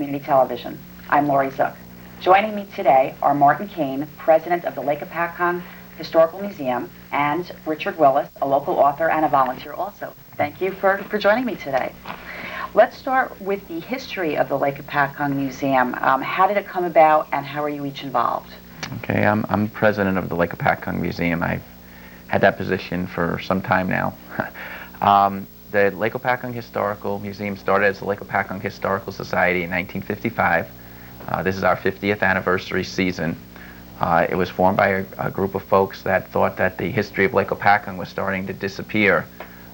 Community Television. I'm Lori Zook. Joining me today are Martin Kane, president of the Lake Hopatcong Historical Museum, and Richard Willis, a local author and a volunteer also. Thank you for joining me today. Let's start with the history of the Lake Hopatcong Museum. How did it come about, and how are you each involved? Okay, I'm president of the Lake Hopatcong Museum. I've had that position for some time now. The Lake Hopatcong Historical Museum started as the Lake Hopatcong Historical Society in 1955. This is our 50th anniversary season. It was formed by a group of folks that thought that the history of Lake Hopatcong was starting to disappear.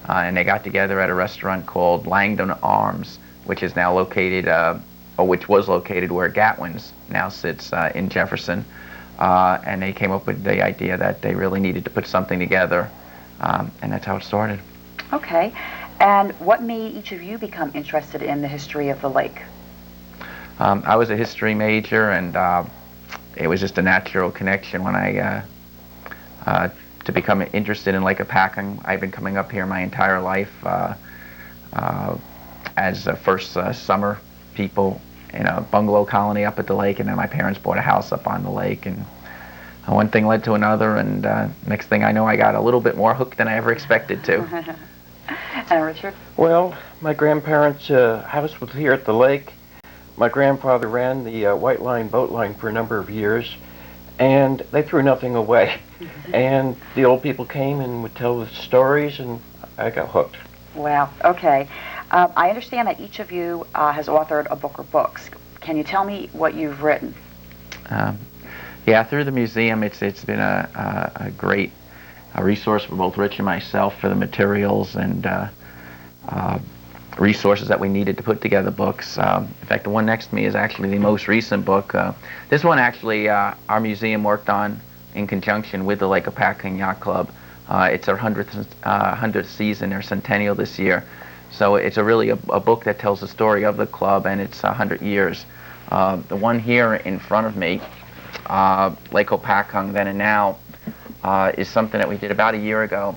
And they got together at a restaurant called Langdon Arms, which is now located, or which was located where Gatwin's now sits in Jefferson. And they came up with the idea that they really needed to put something together, and that's how it started. Okay. And what made each of you become interested in the history of the lake? I was a history major, and it was just a natural connection when to become interested in Lake Hopatcong. I've been coming up here my entire life as first summer people in a bungalow colony up at the lake, and then my parents bought a house up on the lake, and one thing led to another, and next thing I know, I got a little bit more hooked than I ever expected to. And Richard? Well, my grandparents' house was here at the lake. My grandfather ran the White Line boat line for a number of years, and they threw nothing away. And the old people came and would tell the stories, and I got hooked. Wow, okay. I understand that each of you has authored a book or books. Can you tell me what you've written? Yeah, through the museum, it's been a great resource for both Rich and myself for the materials and resources that we needed to put together books. In fact, the one next to me is actually the most recent book. This one actually our museum worked on in conjunction with the Lake Hopatcong Yacht Club. It's our 100th season, their centennial this year. So it's really a book that tells the story of the club and its 100 years. The one here in front of me, Lake Hopatcong Then and Now, is something that we did about a year ago.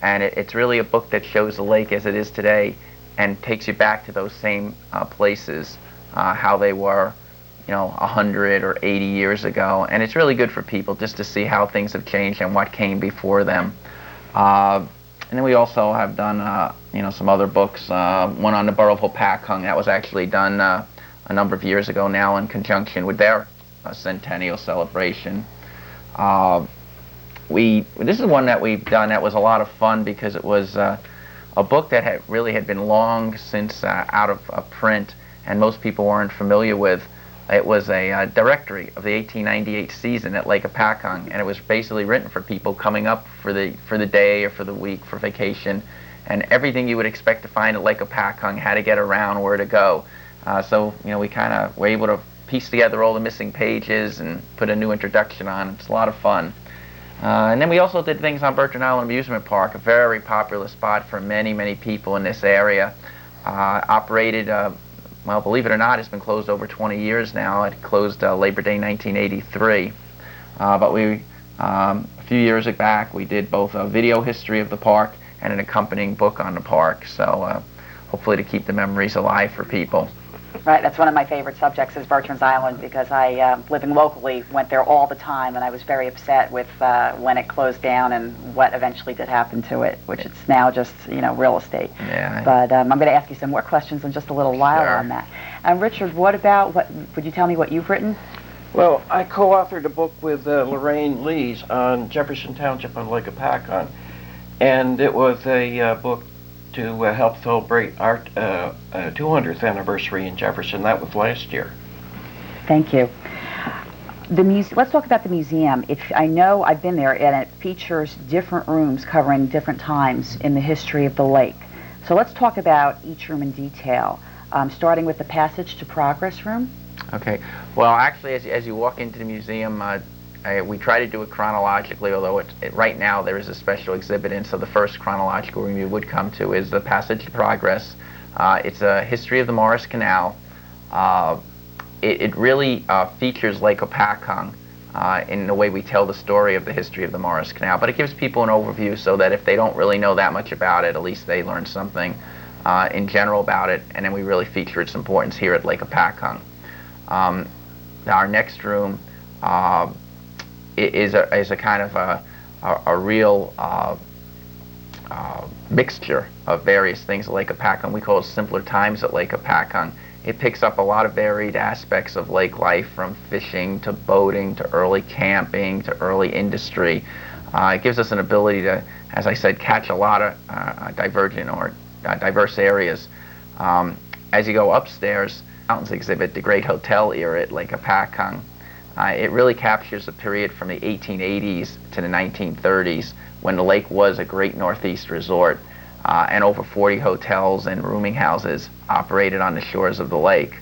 And it's really a book that shows the lake as it is today and takes you back to those same places, how they were, 100 or 80 years ago. And it's really good for people just to see how things have changed and what came before them. And then we also have done, some other books. One on the Borough of Hopatcong that was actually done a number of years ago now in conjunction with their centennial celebration. This is one that we've done that was a lot of fun because it was a book that had been long since out of print, and most people weren't familiar with. It was a directory of the 1898 season at Lake Hopatcong, and it was basically written for people coming up for the day or for the week for vacation, and everything you would expect to find at Lake Hopatcong, how to get around, where to go. So we kind of were able to piece together all the missing pages and put a new introduction on. It's a lot of fun. And then we also did things on Bertrams Island Amusement Park, a very popular spot for many, many people in this area. Operated, well, believe it or not, it's been closed over 20 years now. It closed Labor Day 1983. But a few years back, we did both a video history of the park and an accompanying book on the park. So hopefully to keep the memories alive for people. Right, that's one of my favorite subjects is Bertrams Island because I, living locally, went there all the time, and I was very upset with when it closed down and what eventually did happen to it, which it's now just, real estate. Yeah. But I'm going to ask you some more questions in just a little while on that. Richard, would you tell me what you've written? Well, I co-authored a book with Lorraine Lees on Jefferson Township on Lake Hopatcong, and it was a book to help celebrate our 200th anniversary in Jefferson. That was last year. Thank you. Let's talk about the museum. I know I've been there, and it features different rooms covering different times in the history of the lake. So let's talk about each room in detail, starting with the Passage to Progress room. Okay. Well, actually, as you walk into the museum, we try to do it chronologically, although right now there is a special exhibit in, so the first chronological room you would come to is the Passage to Progress. It's a history of the Morris Canal. It really features Lake Hopatcong in the way we tell the story of the history of the Morris Canal, but it gives people an overview so that if they don't really know that much about it, at least they learn something in general about it, and then we really feature its importance here at Lake Hopatcong. Our next room is a kind of a real mixture of various things at Lake Hopatcong. We call it Simpler Times at Lake Hopatcong. It picks up a lot of varied aspects of lake life, from fishing to boating to early camping to early industry. It gives us an ability to, as I said, catch a lot of diverse areas. As you go upstairs, Mountains exhibit the Great Hotel era at Lake Hopatcong. It really captures a period from the 1880s to the 1930s when the lake was a great Northeast resort, and over 40 hotels and rooming houses operated on the shores of the lake.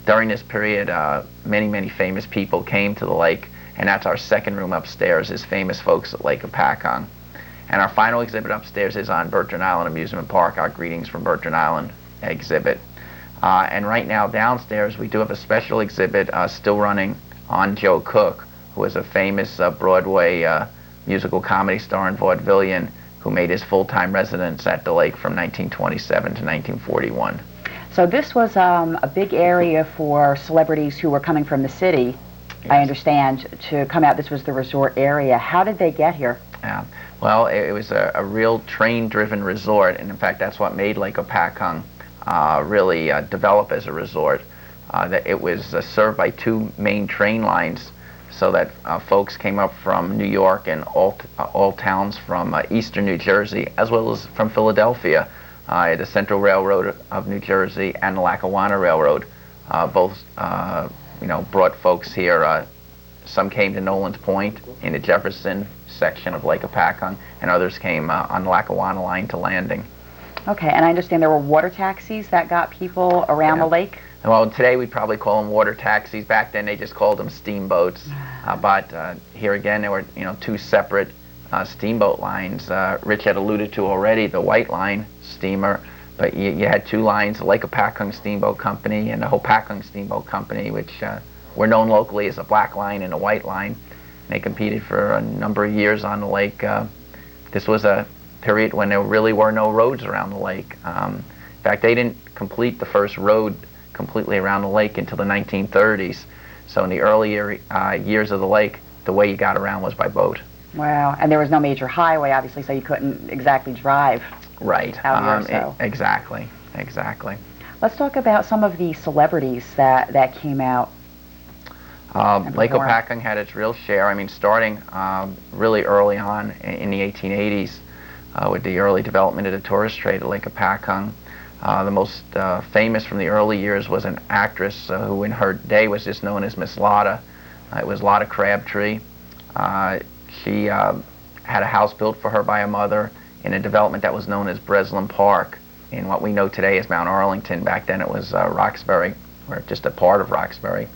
During this period, many famous people came to the lake, and that's our second room upstairs, is Famous Folks at Lake Hopatcong. And our final exhibit upstairs is on Bertrams Island Amusement Park, our Greetings from Bertrams Island exhibit. And right now downstairs we do have a special exhibit still running on Joe Cook, who was a famous Broadway musical comedy star and vaudevillian who made his full-time residence at the lake from 1927 to 1941. So this was a big area for celebrities who were coming from the city, yes, I understand, to come out. This was the resort area. How did they get here? Well, it was a real train-driven resort, and in fact that's what made Lake Hopatcong really develop as a resort. That it was served by two main train lines, so that folks came up from New York and all towns from eastern New Jersey, as well as from Philadelphia. The Central Railroad of New Jersey and the Lackawanna Railroad both brought folks here. Some came to Nolan's Point in the Jefferson section of Lake Hopatcong, and others came on the Lackawanna line to Landing. Okay, and I understand there were water taxis that got people around the lake? Well, today we'd probably call them water taxis. Back then they just called them steamboats. But here again there were two separate steamboat lines. Rich had alluded to already the White Line steamer, but you had two lines, the Lake Hopatcong Steamboat Company and the Hopatcong Steamboat Company, which were known locally as the Black Line and the White Line. They competed for a number of years on the lake. This was a period when there really were no roads around the lake. In fact, they didn't complete the first road completely around the lake until the 1930s. So in the earlier years of the lake, the way you got around was by boat. Wow, and there was no major highway, obviously, so you couldn't exactly drive. Right. Out here, so. Exactly. Let's talk about some of the celebrities that came out. Lake Hopatcong had its real share. I mean, starting really early on in the 1880s with the early development of the tourist trade at Lake Hopatcong. The most famous from the early years was an actress who in her day was just known as Miss Lotta. It was Lotta Crabtree. She had a house built for her by a mother in a development that was known as Breslin Park in what we know today as Mount Arlington. Back then it was Roxbury, or just a part of Roxbury.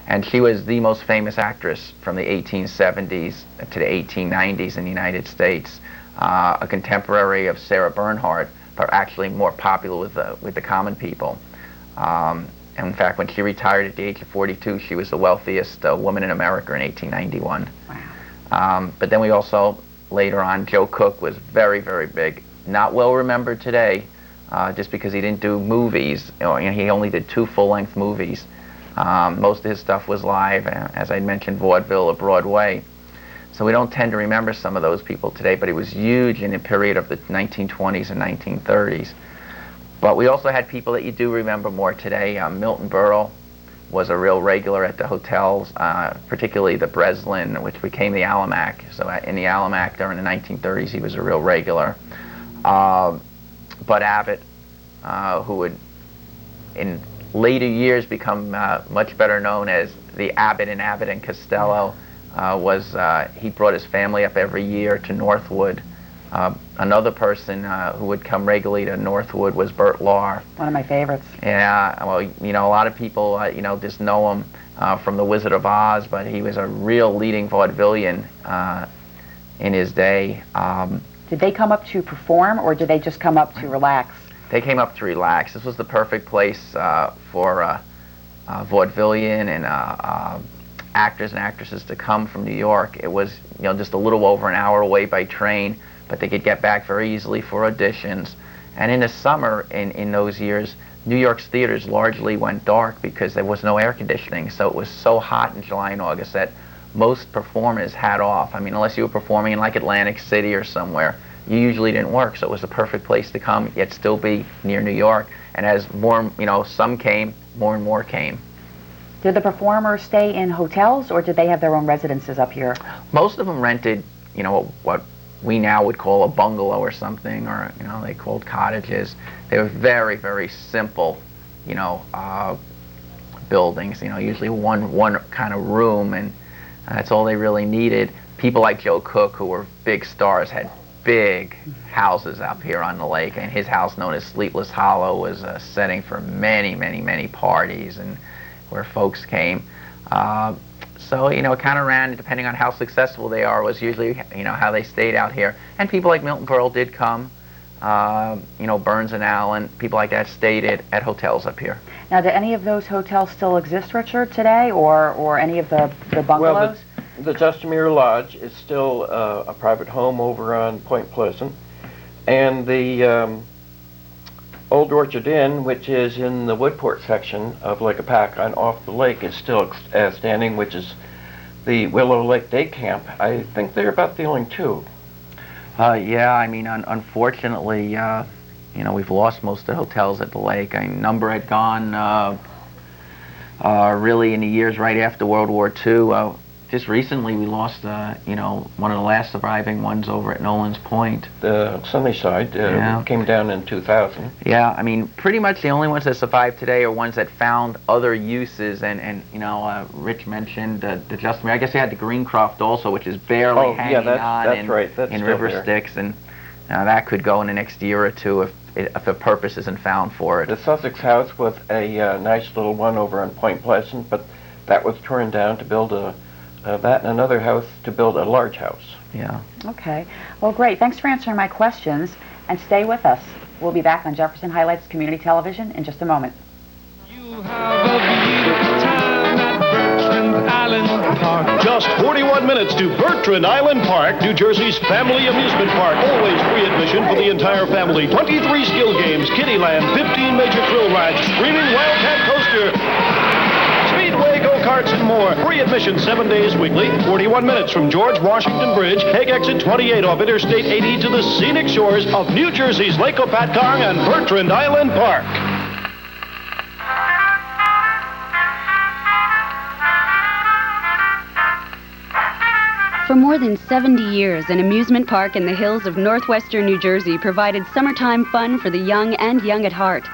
And she was the most famous actress from the 1870s to the 1890s in the United States. A contemporary of Sarah Bernhardt, but actually more popular with the common people. And in fact, when she retired at the age of 42, she was the wealthiest woman in America in 1891. Wow. But then we also, later on, Joe Cook was very big. Not well remembered today, just because he didn't do movies. He only did 2 full-length movies. Most of his stuff was live, as I mentioned, vaudeville or Broadway. So we don't tend to remember some of those people today, but he was huge in the period of the 1920s and 1930s. But we also had people that you do remember more today. Milton Berle was a real regular at the hotels, particularly the Breslin, which became the Alamac. So in the Alamac during the 1930s, he was a real regular. Bud Abbott, who would in later years become much better known as the Abbott and Costello, he brought his family up every year to Northwood. Another person who would come regularly to Northwood was Bert Lahr. One of my favorites. Yeah, well, a lot of people, just know him from The Wizard of Oz, but he was a real leading vaudevillian in his day. Did they come up to perform, or did they just come up to relax? They came up to relax. This was the perfect place for vaudevillian and actors and actresses to come from New York. It was, just a little over an hour away by train, but they could get back very easily for auditions. And in the summer, in those years, New York's theaters largely went dark because there was no air conditioning, so it was so hot in July and August that most performers had off. I mean, unless you were performing in like Atlantic City or somewhere, you usually didn't work, so it was the perfect place to come, yet still be near New York. And as more, some came, more and more came. Did the performers stay in hotels, or did they have their own residences up here? Most of them rented, what we now would call a bungalow or something, or, they called cottages. They were very, very simple, buildings, usually one kind of room, and that's all they really needed. People like Joe Cook, who were big stars, had big houses up here on the lake, and his house, known as Sleepless Hollow, was a setting for many, many, many parties and where folks came. So, it kind of ran, depending on how successful they are, was usually, how they stayed out here. And people like Milton Berle did come, Burns and Allen, people like that stayed at hotels up here. Now, do any of those hotels still exist, Richard, today, or any of the bungalows? Well, the Justamere Lodge is still a private home over on Point Pleasant, and the Old Orchard Inn, which is in the Woodport section of Lake Hopatcong off the lake, is still standing, which is the Willow Lake Day Camp. I think they're about the only two. Yeah, I mean, unfortunately, we've lost most of the hotels at the lake. A number had gone really in the years right after World War II. Just recently we lost, one of the last surviving ones over at Nolan's Point. The Sunnyside came down in 2000. Yeah, I mean, pretty much the only ones that survive today are ones that found other uses, and Rich mentioned the Justamere. I guess they had the Greencroft also, which is barely hanging on in River Styx, and that could go in the next year or two if a purpose isn't found for it. The Sussex House was a nice little one over on Point Pleasant, but that was torn down to build that and another house to build a large house. Yeah. Okay. Well, great. Thanks for answering my questions, and stay with us. We'll be back on Jefferson Highlights Community Television in just a moment. You have a beautiful time at Bertrams Island Park. Just 41 minutes to Bertrams Island Park, New Jersey's family amusement park. Always free admission for the entire family. 23 skill games, Kiddieland, 15 major thrill rides, screaming Wildcat coaster, Speedway go-karts, and more. Free admission 7 days weekly. 41 minutes from George Washington Bridge, Hague exit 28 off Interstate 80 to the scenic shores of New Jersey's Lake Hopatcong and Bertrams Island Park. For more than 70 years, an amusement park in the hills of northwestern New Jersey provided summertime fun for the young and young at heart.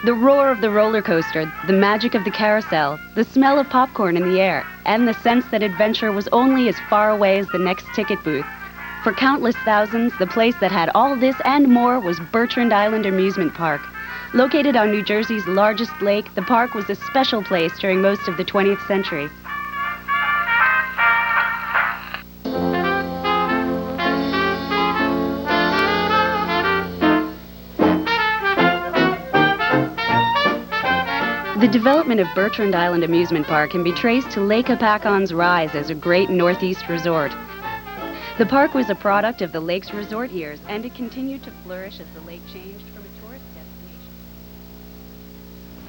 The roar of the roller coaster, the magic of the carousel, the smell of popcorn in the air, and the sense that adventure was only as far away as the next ticket booth. For countless thousands, the place that had all this and more was Bertrams Island Amusement Park. Located on New Jersey's largest lake, the park was a special place during most of the 20th century. The development of Bertrams Island Amusement Park can be traced to Lake Hopatcong's rise as a great Northeast resort. The park was a product of the lake's resort years, and it continued to flourish as the lake changed from a tourist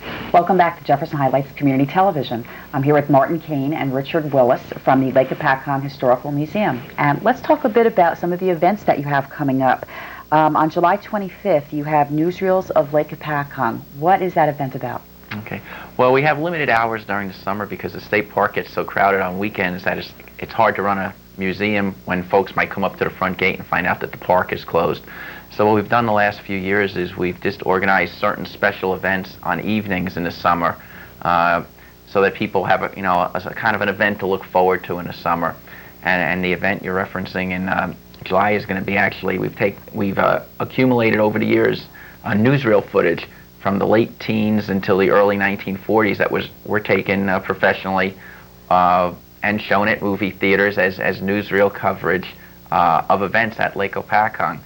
destination. Welcome back to Jefferson Highlights Community Television. I'm here with Martin Kane and Richard Willis from the Lake Hopatcong Historical Museum. And let's talk a bit about some of the events that you have coming up. On July 25th, you have Newsreels of Lake Hopatcong. What is that event about? Okay. Well, we have limited hours during the summer because the state park gets so crowded on weekends that it's hard to run a museum when folks might come up to the front gate and find out that the park is closed. So what we've done the last few years is we've just organized certain special events on evenings in the summer so that people have a kind of an event to look forward to in the summer. And the event you're referencing in July is going to be actually, we've accumulated over the years newsreel footage from the late teens until the early 1940s that were taken professionally and shown at movie theaters as newsreel coverage of events at Lake Hopatcong.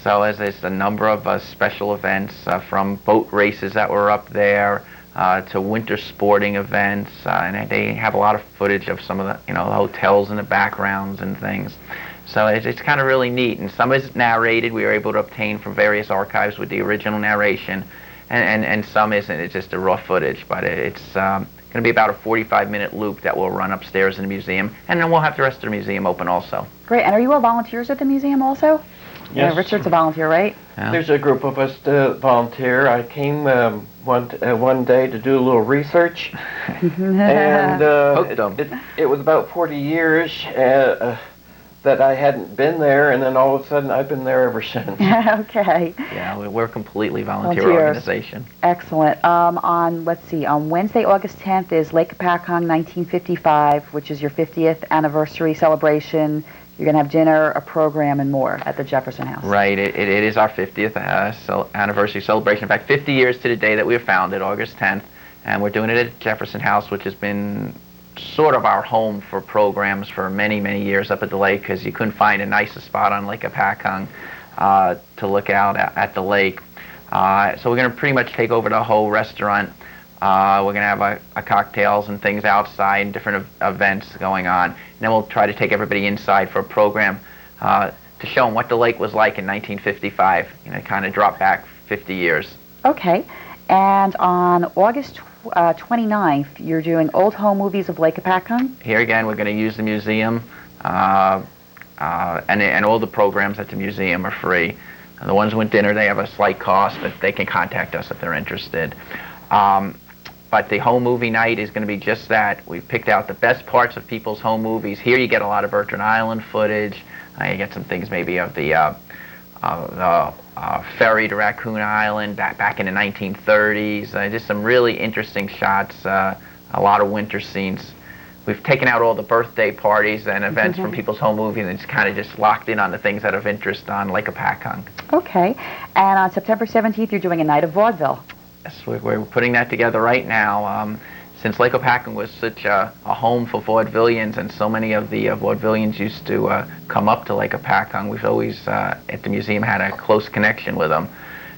So as there's a number of special events from boat races that were up there to winter sporting events, and they have a lot of footage of some of the hotels in the backgrounds and things. So it's kind of really neat, and some is narrated. We were able to obtain from various archives with the original narration. and some isn't. It's just a raw footage, but it's going to be about a 45-minute loop that will run upstairs in the museum, and then we'll have the rest of the museum open also. Great. And are you all volunteers at the museum also? Yes. Yeah, Richard's a volunteer, right? Yeah. There's a group of us to volunteer. I came one day to do a little research, and Hooked 'em. it was about 40 years that I hadn't been there, and then all of a sudden I've been there ever since. Okay. Yeah, we're a completely volunteer Volunteers. organization. Excellent. Let's see, on Wednesday, August 10th is Lake Hopatcong 1955, which is your 50th anniversary celebration. You're going to have dinner, a program, and more at the Jefferson House. Right, it is our 50th anniversary celebration. In fact, 50 years to the day that we were founded, August 10th, and we're doing it at Jefferson House, which has been sort of our home for programs for many, many years up at the lake, because you couldn't find a nicer spot on Lake Hopatcong to look out at the lake. So we're going to pretty much take over the whole restaurant. We're going to have a cocktails and things outside and different events going on. And then we'll try to take everybody inside for a program to show them what the lake was like in 1955. You know, kind of drop back 50 years. Okay. And on August 29th, you're doing Old Home Movies of Lake Hopatcong? Here again, we're going to use the museum, and all the programs at the museum are free. And the ones with dinner, they have a slight cost, but they can contact us if they're interested. But the home movie night is going to be just that. We've picked out the best parts of people's home movies. Here you get a lot of Bertrams Island footage. You get some things maybe of the ferry to Raccoon Island back in the 1930s. Just some really interesting shots, a lot of winter scenes. We've taken out all the birthday parties and events from people's home movies and it's kind of just locked in on the things that are of interest on Lake Hopatcong. Okay. And on September 17th, you're doing a night of vaudeville. Yes, we're putting that together right now. Since Lake Hopatcong was such a home for vaudevillians, and so many of the vaudevillians used to come up to Lake Hopatcong, we've always, at the museum, had a close connection with them.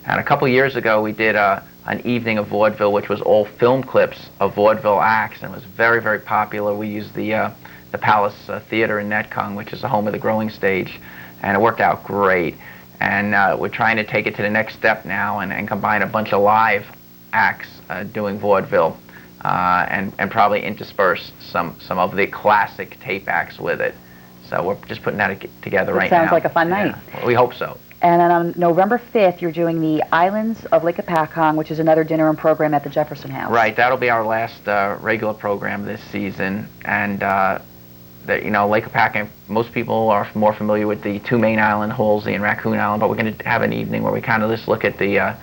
And a couple years ago, we did an evening of vaudeville, which was all film clips of vaudeville acts, and it was very, very popular. We used the Palace Theater in Netcong, which is the home of the growing stage, and it worked out great. And we're trying to take it to the next step now and combine a bunch of live acts doing vaudeville and probably intersperse some of the classic tape acts with it. So we're just putting that together right now. Sounds like a fun night. Yeah, we hope so. And then on November 5th, you're doing the Islands of Lake Hopatcong, which is another dinner and program at the Jefferson House. Right, that'll be our last regular program this season. And you know, Lake Hopatcong, most people are more familiar with the two main island, Halsey and Raccoon Island, but we're going to have an evening where we kind of just look at the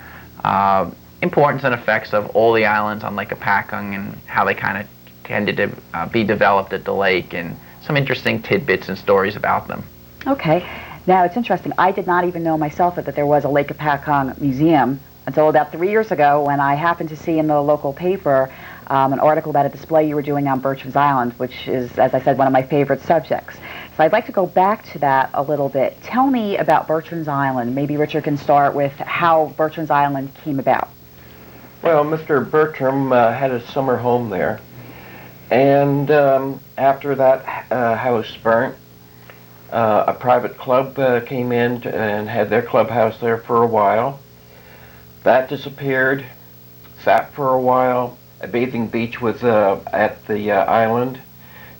importance and effects of all the islands on Lake Hopatcong and how they kind of tended to be developed at the lake, and some interesting tidbits and stories about them. Okay. Now, it's interesting. I did not even know myself that there was a Lake Hopatcong museum until about 3 years ago when I happened to see in the local paper an article about a display you were doing on Bertrams Island, which is, as I said, one of my favorite subjects. So I'd like to go back to that a little bit. Tell me about Bertrams Island. Maybe Richard can start with how Bertrams Island came about. Well, Mr. Bertram had a summer home there, and after that house burnt, a private club came in and had their clubhouse there for a while. That disappeared, sat for a while. A bathing beach was at the island,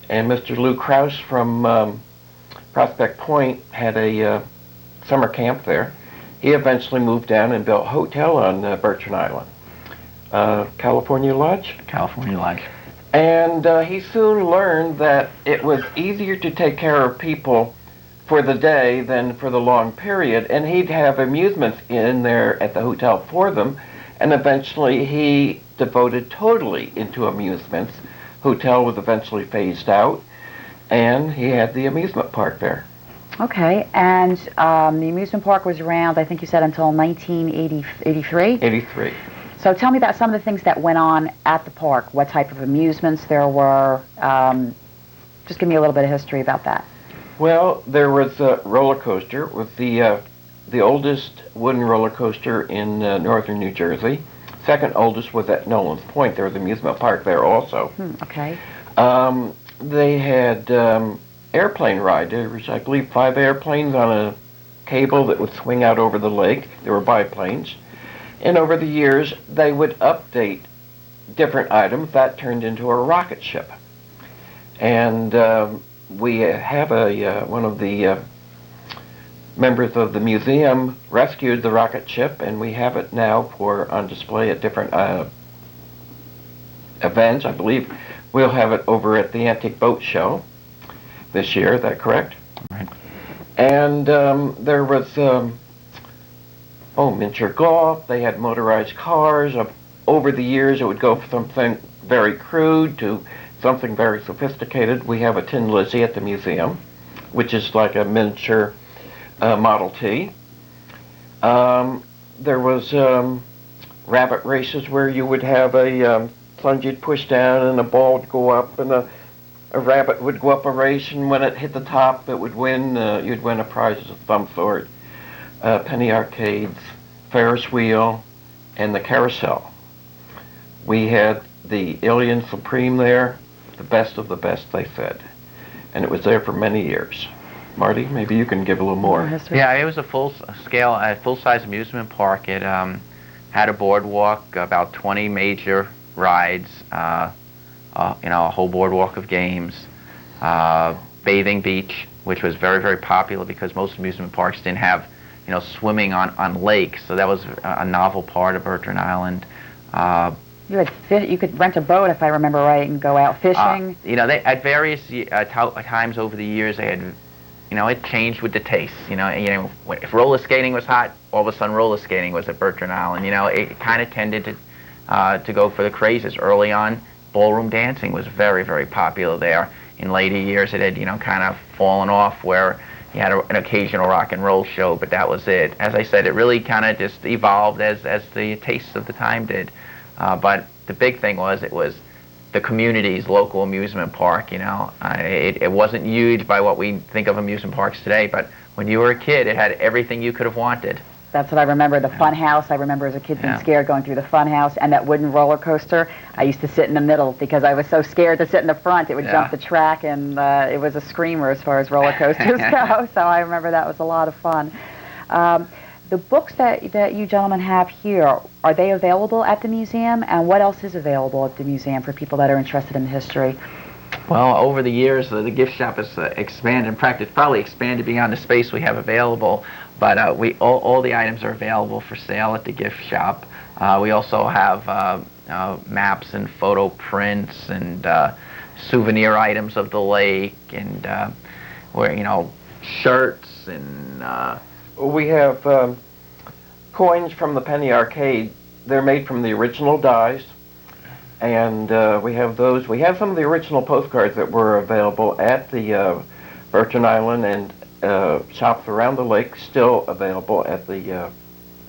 and Mr. Lou Krause from Prospect Point had a summer camp there. He eventually moved down and built a hotel on Birchmans Island. California Lodge? California Lodge. And he soon learned that it was easier to take care of people for the day than for the long period, and he'd have amusements in there at the hotel for them, and eventually he devoted totally into amusements. Hotel was eventually phased out, and he had the amusement park there. Okay, and the amusement park was around, I think you said, until 1983? 83. So tell me about some of the things that went on at the park, what type of amusements there were. Just give me a little bit of history about that. Well, there was a roller coaster. It was the oldest wooden roller coaster in northern New Jersey. Second oldest was at Nolan's Point. There was an amusement park there also. Okay. They had airplane ride. There was, I believe, 5 airplanes on a cable that would swing out over the lake. There were biplanes. And over the years, they would update different items that turned into a rocket ship. And we have one of the members of the museum rescued the rocket ship, and we have it now on display at different events. I believe we'll have it over at the Antique Boat Show this year. Is that correct? Right. And there was miniature golf. They had motorized cars. Over the years, it would go from something very crude to something very sophisticated. We have a Tin Lizzie at the museum, which is like a miniature Model T. There was rabbit races where you would have a plunge you'd push down and a ball would go up, and a rabbit would go up a race, and when it hit the top, it would win. You'd win a prize of some sort. Penny arcades, Ferris wheel, and the carousel. We had the Alien Supreme there, the best of the best, they said, and it was there for many years. Marty, maybe you can give a little more. Yeah, it was a full-scale, full-size amusement park. It had a boardwalk, about 20 major rides, a whole boardwalk of games, bathing beach, which was very, very popular because most amusement parks didn't have, swimming on lakes, so that was a novel part of Bertrams Island. You could rent a boat, if I remember right, and go out fishing. They at various times over the years, they had, it changed with the taste. If roller skating was hot, all of a sudden roller skating was at Bertrams Island. It kind of tended to go for the crazes. Early on, ballroom dancing was very, very popular there. In later years, it had, kind of fallen off where you had an occasional rock and roll show, but that was it. As I said, it really kind of just evolved as the tastes of the time did. But the big thing was it was the community's local amusement park. It wasn't huge by what we think of amusement parks today, but when you were a kid, it had everything you could have wanted. That's what I remember, the fun house. I remember as a kid being scared going through the fun house, and that wooden roller coaster. I used to sit in the middle because I was so scared to sit in the front. It would jump the track, and it was a screamer as far as roller coasters go. So I remember that was a lot of fun. The books that you gentlemen have here, are they available at the museum? And what else is available at the museum for people that are interested in the history? Well, over the years, the gift shop has expanded. In fact, it's probably expanded beyond the space we have available. But all the items are available for sale at the gift shop. We also have maps and photo prints and souvenir items of the lake, and shirts and. We have coins from the penny arcade. They're made from the original dies, and we have those. We have some of the original postcards that were available at the Bertrams Island and shops around the lake, still available at the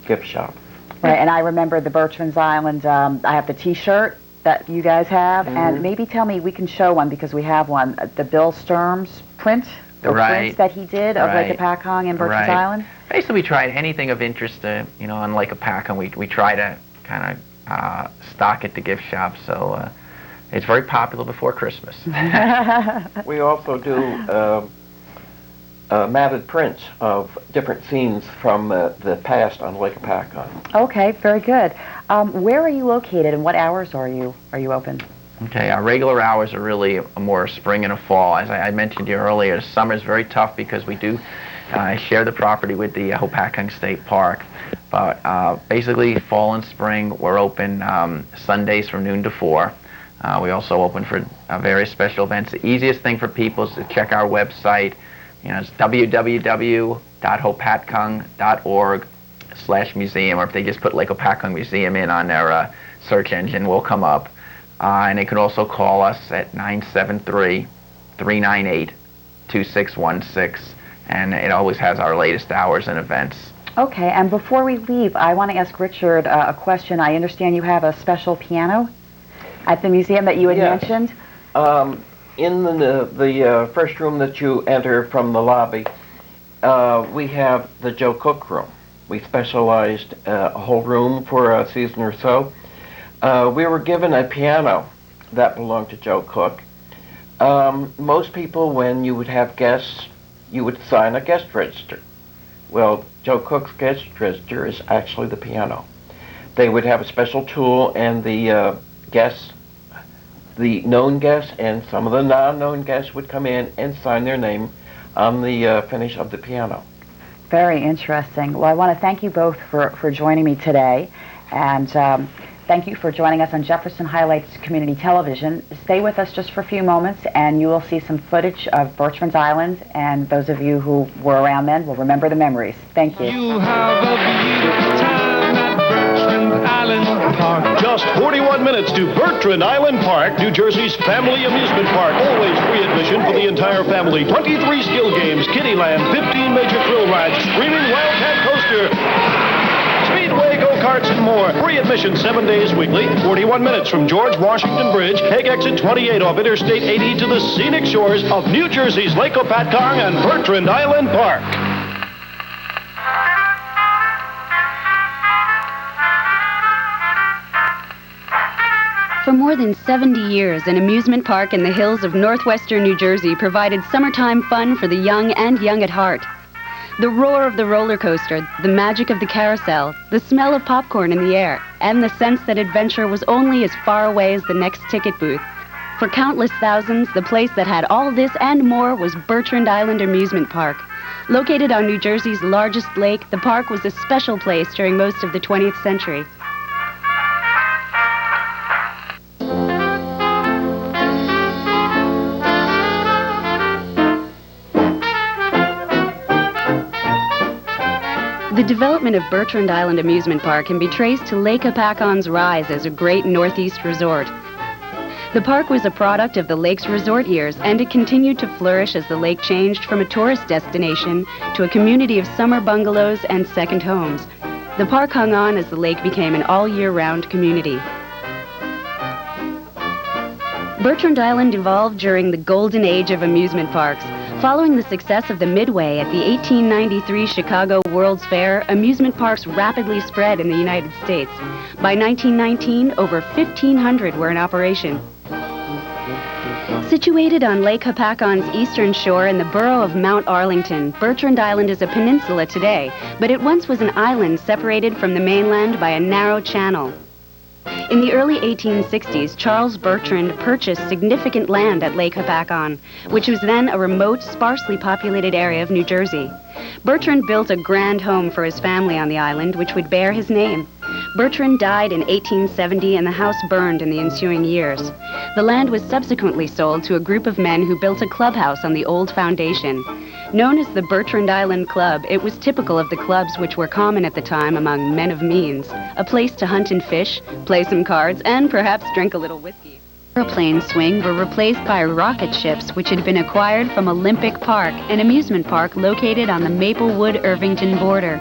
gift shop. Right, and I remember the Birchmans Island. I have the T-shirt that you guys have, and maybe tell me, we can show one because we have one. The Bill Sturm's print. The prints that he did of Lake Hopatcong and Bertrams Island? Basically, we tried anything of interest, on Lake Hopatcong. We try to kind of stock at the gift shop, so it's very popular before Christmas. We also do matted prints of different scenes from the past on Lake Hopatcong. Okay, very good. Where are you located, and what hours are you open? Okay, our regular hours are really more spring and a fall. As I mentioned to you earlier, summer is very tough because we do share the property with the Hopatcong State Park. But basically, fall and spring, we're open Sundays from noon to 4. We also open for various special events. The easiest thing for people is to check our website. It's www.hopatcong.org/museum, or if they just put Lake Hopatcong Museum in on their search engine, we'll come up. And they can also call us at 973-398-2616, and it always has our latest hours and events. Okay, and before we leave, I want to ask Richard a question. I understand you have a special piano at the museum that you had mentioned. In the first room that you enter from the lobby, we have the Joe Cook room. We specialized a whole room for a season or so. We were given a piano that belonged to Joe Cook. Most people, when you would have guests, you would sign a guest register. Well, Joe Cook's guest register is actually the piano. they would have a special tool, and the guests, the known guests and some of the non-known guests would come in and sign their name on the finish of the piano. Very interesting. Well, I want to thank you both for joining me today, and thank you for joining us on Jefferson Highlights Community Television. Stay with us just for a few moments, and you will see some footage of Bertrams Island, and those of you who were around then will remember the memories. Thank you. You have a beautiful time at Birchmans Island Park. Just 41 minutes to Bertrams Island Park, New Jersey's family amusement park. Always free admission for the entire family. 23 skill games, Kittyland, 15 major thrill rides, screaming Wildcat coaster, Speedway, go-karts, and more. Free admission 7 days weekly. 41 minutes from George Washington Bridge, Hague Exit 28 off Interstate 80 to the scenic shores of New Jersey's Lake Hopatcong and Bertrams Island Park. For more than 70 years, an amusement park in the hills of northwestern New Jersey provided summertime fun for the young and young at heart. The roar of the roller coaster, the magic of the carousel, the smell of popcorn in the air, and the sense that adventure was only as far away as the next ticket booth. For countless thousands, the place that had all this and more was Bertrams Island Amusement Park. Located on New Jersey's largest lake, the park was a special place during most of the 20th century. The development of Bertrams Island Amusement Park can be traced to Lake Hopatcong's rise as a great Northeast resort. The park was a product of the lake's resort years, and it continued to flourish as the lake changed from a tourist destination to a community of summer bungalows and second homes. The park hung on as the lake became an all-year-round community. Bertrams Island evolved during the golden age of amusement parks. Following the success of the Midway at the 1893 Chicago World's Fair, amusement parks rapidly spread in the United States. By 1919, over 1,500 were in operation. Situated on Lake Hopatcong's eastern shore in the borough of Mount Arlington, Bertrams Island is a peninsula today, but it once was an island separated from the mainland by a narrow channel. In the early 1860s, Charles Bertrand purchased significant land at Lake Hopatcong, which was then a remote, sparsely populated area of New Jersey. Bertrand built a grand home for his family on the island, which would bear his name. Bertrand died in 1870 and the house burned in the ensuing years. The land was subsequently sold to a group of men who built a clubhouse on the old foundation. Known as the Bertrams Island Club, it was typical of the clubs which were common at the time among men of means, a place to hunt and fish, play some cards, and perhaps drink a little whiskey. Airplane swing were replaced by rocket ships which had been acquired from Olympic Park, an amusement park located on the Maplewood-Irvington border.